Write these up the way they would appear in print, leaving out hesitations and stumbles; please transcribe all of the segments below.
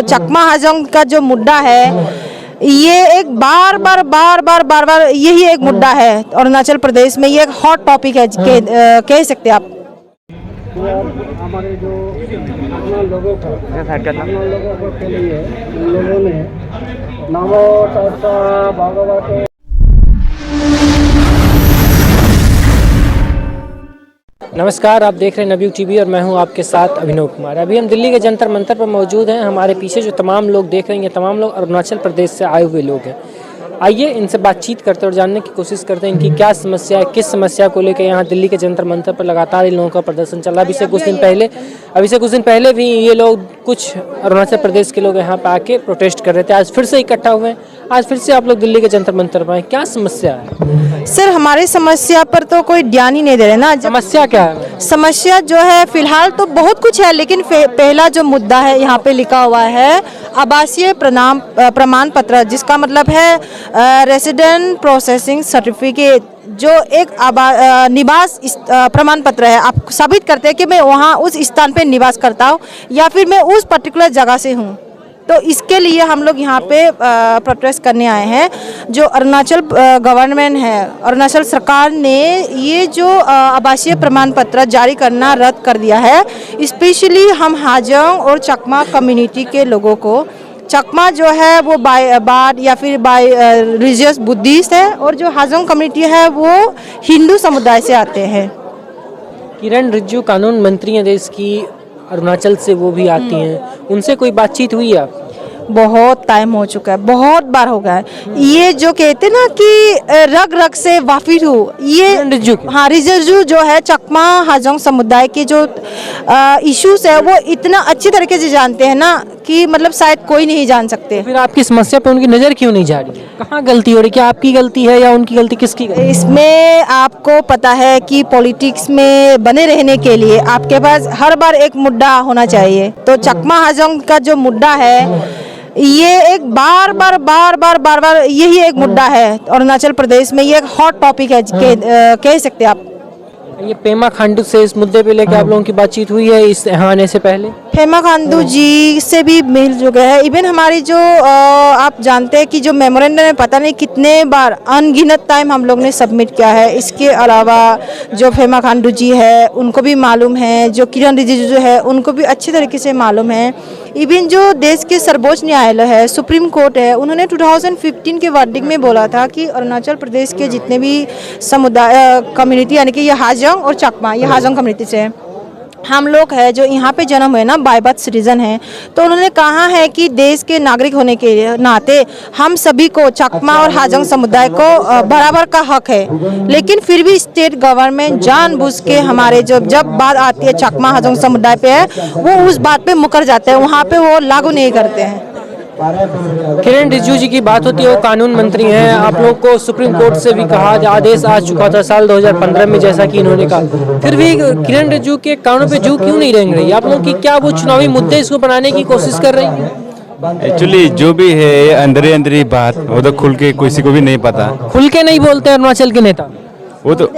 तो चकमा हाजोंग का जो मुद्दा है ये एक बार बार यही एक मुद्दा है अरुणाचल प्रदेश में। ये एक हॉट टॉपिक है कह सकते हैं आप। हमारे जो लोगों के लिए लोगों ने नमो तस्सा भगवते। नमस्कार, आप देख रहे हैं नवयुग टीवी और मैं हूं आपके साथ अभिनव कुमार। अभी हम दिल्ली के जंतर मंतर पर मौजूद हैं। हमारे पीछे जो तमाम लोग देख रहे हैं, ये तमाम लोग अरुणाचल प्रदेश से आए हुए लोग हैं। आइए इनसे बातचीत करते और जानने की कोशिश करते हैं इनकी क्या समस्या है, किस समस्या को लेकर यहाँ दिल्ली के जंतर मंतर पर लगातार इन लोगों का प्रदर्शन चल रहा है। अभी से कुछ दिन पहले भी ये लोग, कुछ अरुणाचल प्रदेश के लोग यहाँ पे आके प्रोटेस्ट कर रहे थे। आज फिर से इकट्ठा हुए हैं। आज फिर से आप लोग दिल्ली के जंतर मंतर पर आए, क्या समस्या है? सर, हमारी समस्या पर तो कोई ध्यान ही नहीं दे रहे ना। समस्या क्या है? समस्या जो है फिलहाल तो बहुत कुछ है, लेकिन पहला जो मुद्दा है यहाँ पे लिखा हुआ है आवासीय प्रमाण पत्र, जिसका मतलब है रेसिडेंट प्रोसेसिंग सर्टिफिकेट, जो एक निवास प्रमाण पत्र है। आप साबित करते हैं कि मैं वहाँ उस स्थान पे निवास करता हूँ या फिर मैं उस पर्टिकुलर जगह से हूँ। तो इसके लिए हम लोग यहाँ पे प्रोटेस्ट करने आए हैं। जो अरुणाचल गवर्नमेंट है, अरुणाचल सरकार ने ये जो आवासीय प्रमाण पत्र जारी करना रद्द कर दिया है। स्पेशली हम हाजोंग और चकमा कम्युनिटी के लोगों को, चकमा जो है वो बाय या फिर बाय रिलीजियस बुद्धिस्ट है, और जो हाजोंग कम्युनिटी है वो हिंदू समुदाय से आते हैं। किरण रिजिजू कानून मंत्री हैं देश की, अरुणाचल से वो भी आती हैं। उनसे कोई बातचीत हुई है आप? बहुत टाइम हो चुका है, बहुत बार हो गया है। ये जो कहते ना कि रग रग से वाकिफ हूँ, ये हाँ रिजिजू जो है चकमा हाजोंग समुदाय के जो इश्यूज है वो इतना अच्छी तरीके से जानते हैं ना कि मतलब शायद कोई नहीं जान सकते। फिर आपकी समस्या पे उनकी नज़र क्यों नहीं जा रही है? कहाँ गलती हो रही है? क्या आपकी गलती है या उनकी गलती? किसकी गलती? इसमें आपको पता है कि पॉलिटिक्स में बने रहने के लिए आपके पास हर बार एक मुद्दा होना चाहिए। तो चकमा हाजोंग का जो मुद्दा है ये एक बार बार यही एक मुद्दा है अरुणाचल प्रदेश में। ये एक हॉट टॉपिक है कह सकते हैं आप। ये पेमा खांडू से इस मुद्दे पे लेकर आप लोगों की बातचीत हुई है इस यहाँ आने से पहले? पेमा खांडू जी से भी मिल चुके हैं। इवन हमारी जो आप जानते हैं कि जो मेमोरेंडम है पता नहीं कितने बार, अनगिनत टाइम हम लोग ने सबमिट किया है। इसके अलावा जो पेमा खांडू जी है उनको भी मालूम है, जो किरण रिजिजू जो है उनको भी अच्छी तरीके से मालूम है। इवन जो देश के सर्वोच्च न्यायालय है, सुप्रीम कोर्ट है, उन्होंने 2015 के वर्डिक्ट में बोला था कि अरुणाचल प्रदेश के जितने भी समुदाय कम्युनिटी यानी कि ये हाजोंग और चकमा, ये हाजोंग कम्युनिटी से हम लोग हैं जो यहाँ पे जन्म हुए ना, बाय बर्थ सिटीजन हैं। तो उन्होंने कहा है कि देश के नागरिक होने के नाते हम सभी को, चकमा और हाजोंग समुदाय को बराबर का हक है। लेकिन फिर भी स्टेट गवर्नमेंट जानबूझ के हमारे जब बात आती है चकमा हाजोंग समुदाय पे है, वो उस बात पे मुकर जाते हैं, वहाँ पे वो लागू नहीं करते हैं। किरण रिजिजू जी की बात होती है, वो कानून मंत्री हैं। आप लोग को सुप्रीम कोर्ट से भी कहा, आदेश आ चुका था साल 2015 में, जैसा कि इन्होंने कहा। फिर भी किरण रिजिजू के कानून पे जू क्यों नहीं रेंग रही? आप लोगों की क्या वो चुनावी मुद्दे इसको बनाने की कोशिश कर रही है? एक्चुअली जो भी है अंदरी बात, वो तो खुल के किसी को भी नहीं पता। खुल के नहीं बोलते अरुणाचल के नेता? वो तो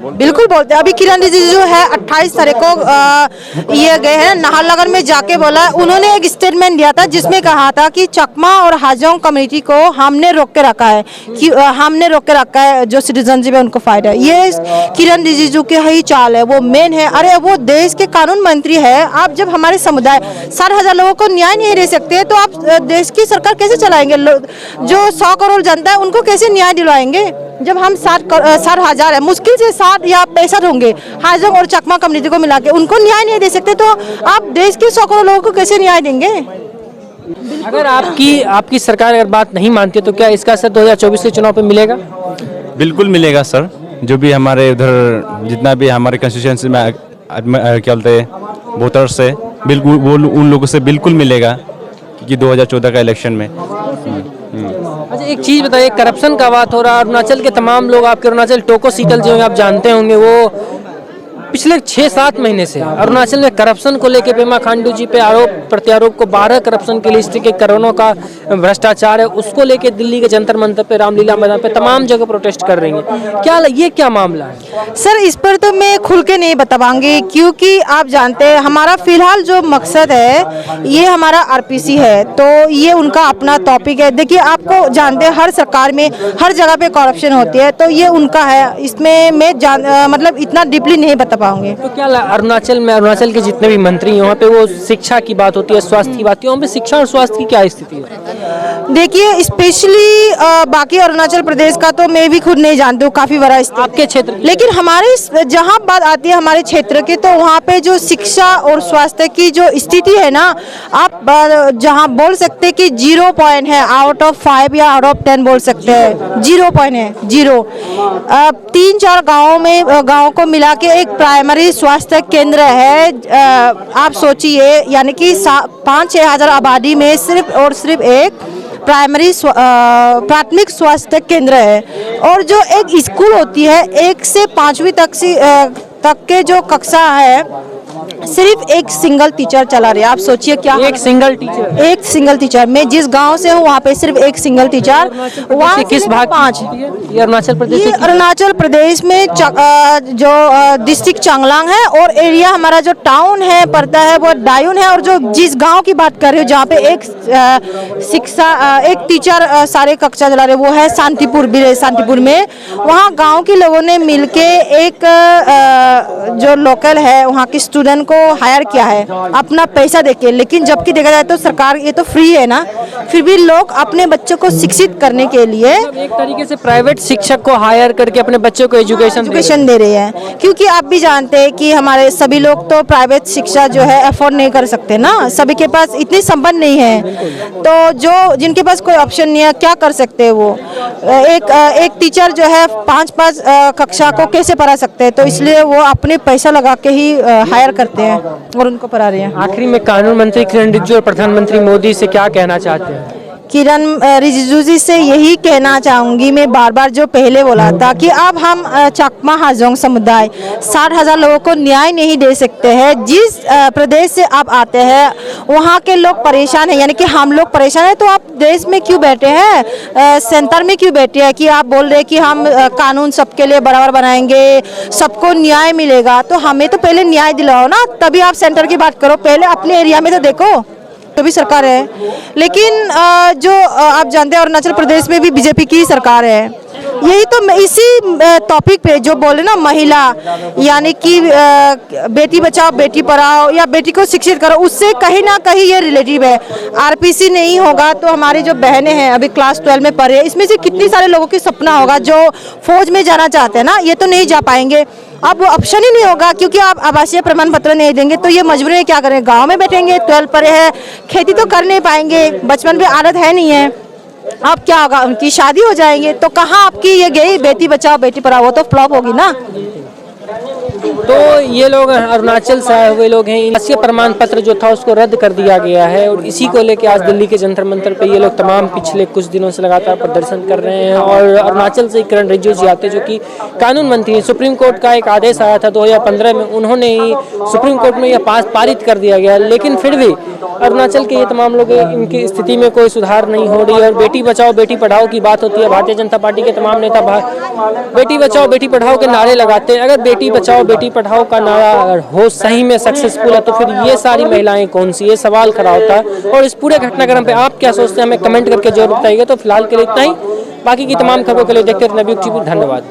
बिल्कुल बोलते हैं। अभी किरण रिजिजू जो है 28 तारीख को ये गए हैं नाहरलगुन में, जाके बोला, उन्होंने एक स्टेटमेंट दिया था जिसमें कहा था कि चकमा और हाजोंग कम्युनिटी को हमने रोक के रखा है, कि जो सिटीजनशिप है उनको फायदा है। ये किरण रिजिजू के ही चाल है, वो मेन है। अरे वो देश के कानून मंत्री है। आप जब हमारे समुदाय 60,000 लोगों को न्याय नहीं दे सकते तो आप देश की सरकार कैसे चलाएंगे? जो 100 करोड़ जनता है उनको कैसे न्याय दिलवाएंगे? जब हम 60,000 है, मुश्किल से 60 या 65 होंगे हाजोंग और चकमा कम्युनिटी को मिला के, उनको न्याय नहीं दे सकते तो आप देश के 100 करोड़ लोगों को कैसे न्याय देंगे? अगर आपकी सरकार अगर बात नहीं मानती तो क्या इसका असर 2024 के चुनाव पे मिलेगा? बिल्कुल मिलेगा सर। जो भी हमारे उधर जितना भी हमारे कंस्टिट्यूएंसी में क्या बोलते हैं वोटर्स है, बिल्कुल वो उन लोगों से बिल्कुल मिलेगा कि 2014 का इलेक्शन में। अच्छा, एक चीज़ बताइए, करप्शन का बात हो रहा है। अरुणाचल के तमाम लोग, आपके अरुणाचल टोको सीटल जो आप जानते होंगे, वो पिछले 6-7 महीने से अरुणाचल में करप्शन को लेकर पेमा खांडू जी पे आरोप प्रत्यारोप को 12 करप्शन की लिस्ट के करोड़ों का भ्रष्टाचार है, उसको लेकर दिल्ली के जंतर मंतर पे, रामलीला मैदान पे तमाम जगह प्रोटेस्ट कर रही हैं। ये क्या मामला है सर? इस पर तो मैं खुल के नहीं बता पाऊंगी, क्योंकि आप जानते हैं हमारा फिलहाल जो मकसद है ये हमारा आरपीसी है, तो ये उनका अपना टॉपिक है। देखिए, आपको जानते हैं हर सरकार में हर जगह पे करप्शन होती है, तो ये उनका है, इसमें मैं मतलब इतना डीपली नहीं बता पाऊंगी। तो क्या अरुणाचल के जितने भी मंत्री हैं वहाँ पे वो शिक्षा की बात होती है, स्वास्थ्य की बात होती है, वहाँ पे शिक्षा और स्वास्थ्य की क्या स्थिति है? देखिए, स्पेशली बाकी अरुणाचल प्रदेश का तो मैं भी खुद नहीं जानती हूँ, काफी बड़ा आपके क्षेत्र, लेकिन हमारे जहाँ बात आती है हमारे क्षेत्र की, तो वहाँ पे जो शिक्षा और स्वास्थ्य की जो स्थिति है ना, आप जहाँ बोल सकते कि 0 पॉइंट है, आउट ऑफ 5 या आउट ऑफ 10 बोल सकते हैं, 0 पॉइंट है, 0। 3-4 गाँव को मिला के एक प्राइमरी स्वास्थ्य केंद्र है। आप सोचिए, यानी कि 5-6 हज़ार आबादी में सिर्फ और सिर्फ एक प्राथमिक स्वास्थ्य केंद्र है। और जो एक स्कूल होती है 1 से 5वीं तक के जो कक्षा है, सिर्फ एक सिंगल टीचर चला रहे। आप सोचिए क्या, एक सिंगल टीचर। मैं जिस गांव से हूँ वहाँ पे सिर्फ एक सिंगल टीचर। वहाँ किस भाग 5? ये अरुणाचल प्रदेश में जो डिस्ट्रिक्ट चांगलांग है, और एरिया हमारा जो टाउन है पड़ता है वो डायून है। और जो जिस गांव की बात कर रही हूँ जहाँ पे एक टीचर सारे कक्षा चला रहे, वो है शांतिपुर में। वहाँ गाँव के लोगों ने मिलके एक जो लोकल है वहाँ की स्टूडेंट को हायर किया है अपना पैसा देके। लेकिन जबकि देखा जाए तो सरकार ये तो फ्री है ना, फिर भी लोग अपने बच्चों को शिक्षित करने के लिए एक तरीके से प्राइवेट शिक्षक को हायर करके अपने बच्चों को एजुकेशन दे रहे हैं। क्योंकि आप भी जानते हैं कि हमारे सभी लोग तो प्राइवेट शिक्षा जो है अफोर्ड नहीं कर सकते ना, सभी के पास इतनी संपन्न नहीं है। तो जो जिनके पास कोई ऑप्शन नहीं है, क्या कर सकते हैं वो? एक टीचर जो है 5 कक्षा को कैसे पढ़ा सकते हैं? तो इसलिए वो अपने पैसा लगा के ही हायर करते हैं और उनको पढ़ा रहे हैं। आखिरी में कानून मंत्री किरण रिजिजू और प्रधानमंत्री मोदी से क्या कहना चाहते हैं? किरण रिजिजू जी से यही कहना चाहूँगी मैं, बार बार जो पहले बोला था कि अब हम चकमा हाजोंग समुदाय 60,000 लोगों को न्याय नहीं दे सकते हैं। जिस प्रदेश से आप आते हैं वहाँ के लोग परेशान हैं, यानी कि हम लोग परेशान हैं, तो आप देश में क्यों बैठे हैं, सेंटर में क्यों बैठे हैं कि आप बोल रहे कि हम कानून सबके लिए बराबर बनाएंगे, सबको न्याय मिलेगा। तो हमें तो पहले न्याय दिलाओ ना, तभी आप सेंटर की बात करो। पहले अपने एरिया में तो देखो, तो भी सरकार है। लेकिन जो आप जानते हैं अरुणाचल प्रदेश में भी बीजेपी की सरकार है। यही तो इसी टॉपिक पे जो बोले ना, महिला, यानी कि बेटी बचाओ बेटी पढ़ाओ या बेटी को शिक्षित करो, उससे कहीं ना कहीं ये रिलेटिव है। आरपीसी नहीं होगा तो हमारी जो बहनें हैं अभी क्लास 12 में पढ़ रही है, इसमें से कितनी सारे लोगों की सपना होगा जो फौज में जाना चाहते हैं ना, ये तो नहीं जा पाएंगे। अब वो ऑप्शन ही नहीं होगा, क्योंकि आप आवासीय प्रमाण पत्र नहीं देंगे तो ये मजबूरी है, क्या करें, गांव में बैठेंगे, 12 पढ़े हैं, खेती तो कर नहीं पाएंगे, बचपन में आदत है नहीं है। अब क्या होगा, उनकी शादी हो जाएंगे तो कहाँ आपकी ये गई बेटी बचाओ बेटी पढ़ाओ, वो तो फ्लॉप होगी ना। तो ये लोग अरुणाचल से आए हुए लोग हैं। आवासीय प्रमाण पत्र जो था उसको रद्द कर दिया गया है और इसी को लेकर आज दिल्ली के जंतर मंतर पे ये लोग तमाम पिछले कुछ दिनों से लगातार प्रदर्शन कर रहे हैं। और अरुणाचल से किरण रिजिजू जी आते जो कि कानून मंत्री हैं। सुप्रीम कोर्ट का एक आदेश आया था 2015 में, उन्होंने ही सुप्रीम कोर्ट में यह पारित कर दिया गया, लेकिन फिर भी अरुणाचल के ये तमाम लोग, इनकी स्थिति में कोई सुधार नहीं हो रही। और बेटी बचाओ बेटी पढ़ाओ की बात होती है, भारतीय जनता पार्टी के तमाम नेता बेटी बचाओ बेटी पढ़ाओ के नारे लगाते हैं। अगर बेटी बचाओ बेटी पढ़ाओ का नारा अगर हो सही में सक्सेसफुल है तो फिर ये सारी महिलाएं कौन सी, ये सवाल खड़ा होता है। और इस पूरे घटनाक्रम पे आप क्या सोचते हैं हमें कमेंट करके जरूर बताइएगा। तो फिलहाल के लिए इतना ही, बाकी की तमाम खबरों के लिए देखते रहिए नवयुग टीवी। धन्यवाद।